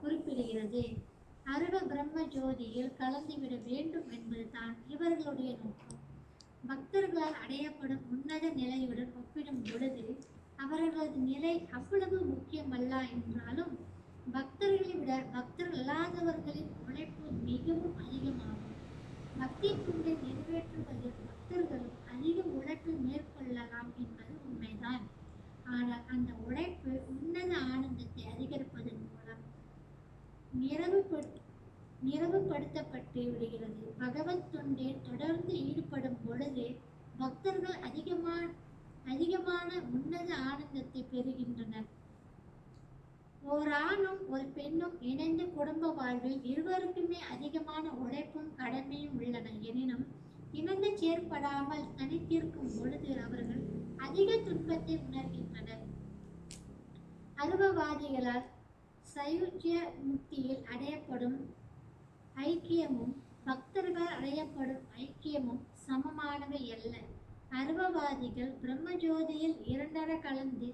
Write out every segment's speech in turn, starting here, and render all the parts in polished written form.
குறிப்பிடுகிறது. அருவ பிரம்ம ஜோதியில் கலந்துவிட வேண்டும் என்பதுதான் இவர்களுடைய நோக்கம். பக்தர்களால் அடையப்படும் உன்னத நிலையுடன் ஒப்பிடும் பொழுது அவர்களது நிலை அவ்வளவு முக்கியமல்ல என்றாலும், பக்தர்களை விட பக்தர்கள் அல்லாதவர்களின் உழைப்பு மிகவும் அதிகமாகும். பக்தி தொண்டை நிறைவேற்றுவதில் பக்தர்களும் அதிக உழைப்பு மேற்கொள்ளலாம் என்பது உண்மைதான். ஆனால் அந்த உழைப்பு உன்னத ஆனந்தத்தை அதிகரிப்பதன் மூலம் நிறைவுபடுத்தப்பட்டு விடுகிறது. பகவத் தொண்டில் தொடர்ந்து ஈடுபடும் பொழுது பக்தர்கள் அதிகமான உன்னத ஆனந்தத்தை பெறுகின்றனர். ஓர் ஆணும் ஒரு பெண்ணும் இணைந்த குடும்ப வாழ்வில் இருவருக்குமே அதிகமான உழைப்பும் கடமையும் உள்ளன. எனினும் இணைந்து செயற்படாமல் தனித்திருக்கும் பொழுது அவர்கள் அதிக துன்பத்தை உணர்கின்றனர். அருவவாதிகளால் சயுஜ்ய முக்தியில் அடையப்படும் ஐக்கியமும் பக்தர்கள் அடையப்படும் ஐக்கியமும் சமமானவை அல்ல. அருவவாதிகள் பிரம்மஜோதியில் இரண்டர கலந்து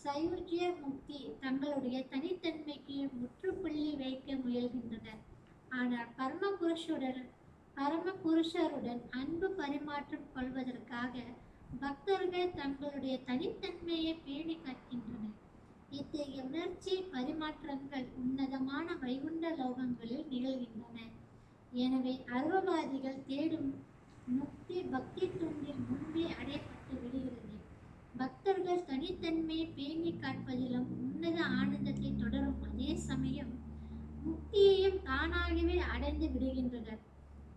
சயுஜ்ய முக்தி தங்களுடைய தனித்தன்மைக்கு முற்றுப்புள்ளி வைக்க முயல்கின்றனர். ஆனால் பரமபுருஷருடன் அன்பு பரிமாற்றம் கொள்வதற்காக பக்தர்கள் தங்களுடைய தனித்தன்மையை பேணி காக்கின்றனர். இத்தகைய உணர்ச்சி பரிமாற்றங்கள் உன்னதமான வைகுண்ட லோகங்களில் நிகழ்கின்றன. எனவே அருவவாதிகள் தேடும் முக்தி பக்தி தொண்டில் முன்பே அடையப்பட்டு விடுகிறது. பக்தர்கள் தனித்தன்மையை பேணி காப்பதிலும் உன்னத ஆனந்தத்தை தொடரும் அதே சமயம் முக்தியையும் தானாகவே அடைந்து விடுகின்றனர்.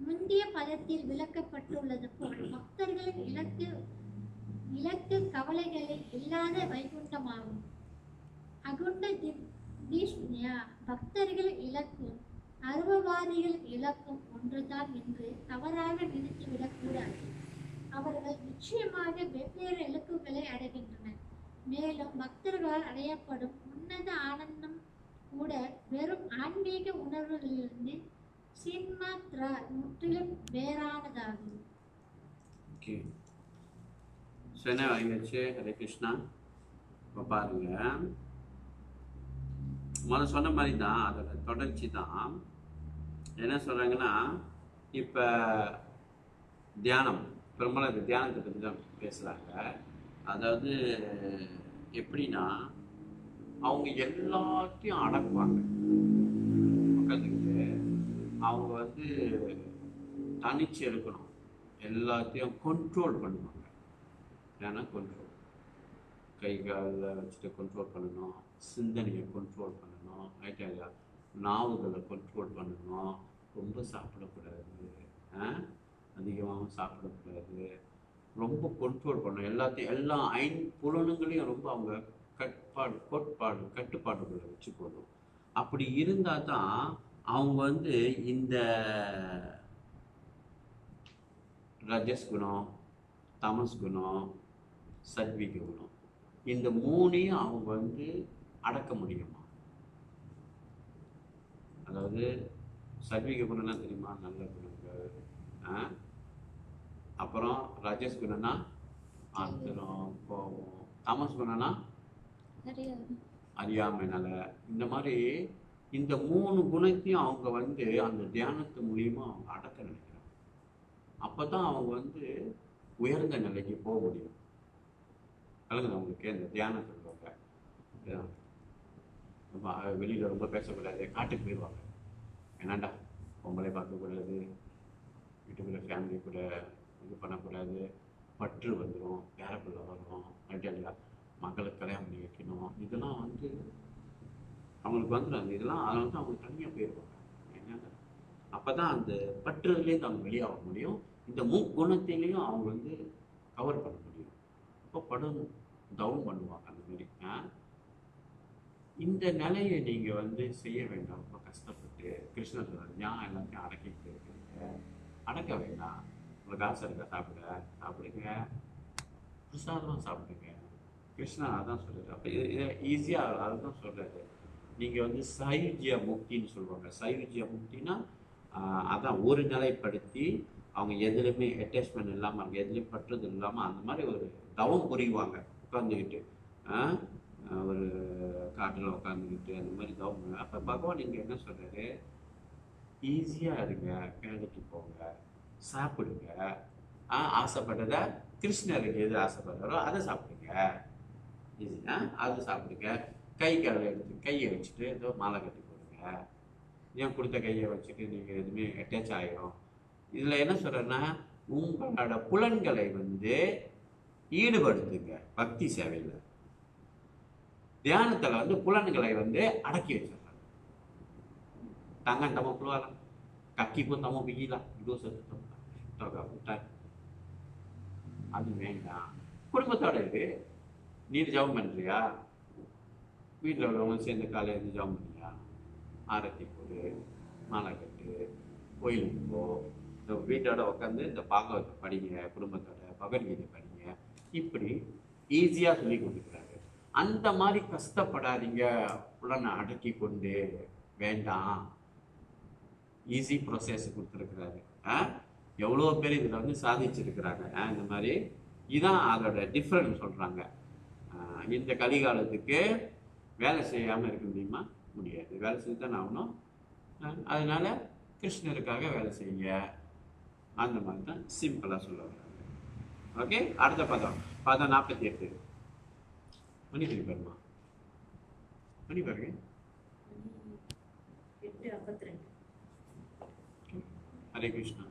முந்தைய பதத்தில் விளக்கப்பட்டுள்ளது போல் பக்தர்களின் இலக்கு கவலைகளில் இல்லாத வைகுண்டமாகும். அகுண்ட தீஷ்ணியா பக்தர்கள் இலக்கும் அருவவாதிகள் இலக்கும் ஒன்றுதான் என்று தவறாக நினைத்துவிடக் கூடாது. அவர்கள் நிச்சயமாக வெவ்வேறு இலக்குகளை அடைகின்றனர். மேலும் பக்தர்களால் அடையப்படும் உன்னத ஆனந்தம் கூட வெறும் ஆன்மீக உணர்வுகளிலிருந்து சின்மாத்ரா முற்றிலும் வேறானதாகும். ஹரே கிருஷ்ணா. இப்போ பாருங்க, முதல்ல சொன்ன மாதிரி தான் அதோட தொடர்ச்சி தான். என்ன சொல்றாங்கன்னா, இப்போ தியானம் பெரும்பாலும் தியானத்தை பற்றி தான் பேசுகிறாங்க. அதாவது எப்படின்னா, அவங்க எல்லாத்தையும் அடக்குவாங்க. உட்காந்துக்கிட்டு அவங்க தனிச்சு இருக்கணும், எல்லாத்தையும் கண்ட்ரோல் பண்ணுவாங்க. ஏன்னா கண்ட்ரோல் கை காலில் வச்சுட்டு கண்ட்ரோல் பண்ணணும், சிந்தனையை கண்ட்ரோல் பண்ணணும், ஐட்டியா நாவுகளை கண்ட்ரோல் பண்ணணும், ரொம்ப சாப்பிடக்கூடாது, அதிகமாக சாப்பிடக்கூடாது, ரொம்ப கண்ட்ரோல் பண்ணணும், எல்லா புலனுங்களையும் ரொம்ப அவங்க கட்டுப்பாடுகளை வச்சு போடணும். அப்படி இருந்தால் தான் அவங்க இந்த ரஜஸ் குணம், தமஸ் குணம், சத்விக குணம், இந்த மூணையும் அவங்க அடக்க முடியுமா. அதாவது சத்விக குணம்னா தெரியுமா, நல்ல குணங்கள். அப்புறம் ரஜஸ் குணம்னா ஆத்திரம், கோபம். தமஸ் குணம்னா அறியாமை, நல. இந்த மாதிரி இந்த மூணு குணத்தையும் அவங்க அந்த தியானத்து மூலியமா அவங்க அடக்க நினைக்கிறாங்க. அப்பதான் அவங்க உயர்ந்த நிலைக்கு போக முடியும். கலங்குது அவங்களுக்கு இந்த தியானத்தில் வெளியில ரொம்ப பேசக்கூடாது, காட்டுக்கு போயிடுவாங்க. என்னண்டா பொம்பளை பார்க்கக்கூடாது, வீட்டுக்குள்ள ஃபேமிலி கூட இது பண்ணக்கூடாது, பற்று வந்துடும், பேரப்பிள்ளை வரும், இல்லையா, மகளுக்கு கல்யாணம் பண்ணி வைக்கணும், இதெல்லாம் அவங்களுக்கு வந்துடும். இதெல்லாம் அதனால தான் அவங்க தனியாக போயிடுவாங்க. என்னங்க அப்போதான் அந்த பற்றுலேருந்து அவங்க வெளியாக முடியும். இந்த முக்குணத்திலையும் அவங்க கவர் பண்ண முடியும். இப்போ தவம் பண்ணுவாங்க. அந்த மாதிரி இந்த நிலையை நீங்கள் செய்ய வேண்டாம். ரொம்ப கஷ்டப்பட்டு கிருஷ்ணர் ஞான் எல்லாத்தையும் அடக்கிட்டு இருக்கிறீங்க, அடக்க வேண்டாம். உங்களுக்கு ஆசை இருக்கா, சாப்பிடுங்க, பிரசாதமாக சாப்பிடுங்க. கிருஷ்ணா அதான் சொல்கிறார். அப்போ ஈஸியாக அதுதான் சொல்கிறாரு. நீங்கள் சைவிஜ்ய முக்தின்னு சொல்லுவாங்க. சைவிஜ்ய முக்தினா அதான் ஒரு நிலைப்படுத்தி அவங்க எதுலையுமே அட்டாச்மெண்ட் இல்லாமல், அவங்க எதுலையும் பற்றுறது இல்லாமல் அந்த மாதிரி ஒரு தவம் புரிவாங்க உட்காந்துக்கிட்டு. ஒரு காட்டில் உட்காந்துக்கிட்டு அந்த மாதிரி தவம் பண்ணுவேன். அப்போ பகவான் இங்கே என்ன சொல்கிறாரு, ஈஸியாக இருங்க, வேலைக்கு போங்க, சாப்பிடுங்க, ஆசைப்பட்டதை கிருஷ்ணருக்கு எது ஆசைப்படுறாரோ அதை சாப்பிடுங்க, ஈஸியா அதை சாப்பிடுங்க. கை காலை எடுத்து கையை வச்சுட்டு ஏதோ மாலை கட்டி போடுங்க. ஏன் கொடுத்த கையை வச்சுட்டு நீங்கள் எதுவுமே அட்டாச் ஆகிடும். இதில் என்ன சொல்கிறேன்னா, உங்களோட புலன்களை ஈடுபடுத்துங்க பக்தி சேவையில். தியானத்தில் புலன்களை அடக்கி வச்சிடறாங்க. tangan tak mau keluar, kaki pun tak mau pergi lah, duduk satu tempat, tahu tak hutan. அது வேண்டாம். குடும்பத்தோட இரு. நீ ஜபம் பண்றியா, வீட்டில் உள்ளவங்க சேர்ந்து காலையில் இருந்து ஜபம் பண்ணியா, ஆரத்தி போடு, மாலை கட்டு, கோயிலுக்கு போ, இந்த வீட்டோட உட்காந்து இந்த பாகவத்தை படிங்க, குடும்பத்தோட பகவத்கீதை படிங்க. இப்படி ஈஸியாக சொல்லி கொடுக்குறாரு. அந்த மாதிரி கஷ்டப்படாதீங்க, உடனே அடக்கி கொண்டு வேண்டாம். ஈஸி ப்ரொசஸ் கொடுத்துருக்குறாரு. எவ்வளோ பேர் இதில் சாதிச்சிருக்கிறாங்க. இந்த மாதிரி இதுதான் அதோட டிஃப்ரெண்ட் சொல்கிறாங்க. இந்த கலிகாலத்துக்கு வேலை செய்யாமல் இருக்க முடியுமா? முடியாது. வேலை செஞ்சு தான் ஆகணும். அதனால கிருஷ்ணருக்காக வேலை செய்ய, அந்த மாதிரி தான் சிம்பிளாக சொல்ல வர்றாங்க. ஓகே, அடுத்த பதம் 48. மணி பாருமா, மணி பாருங்க. 8:52. ஹரே கிருஷ்ணா.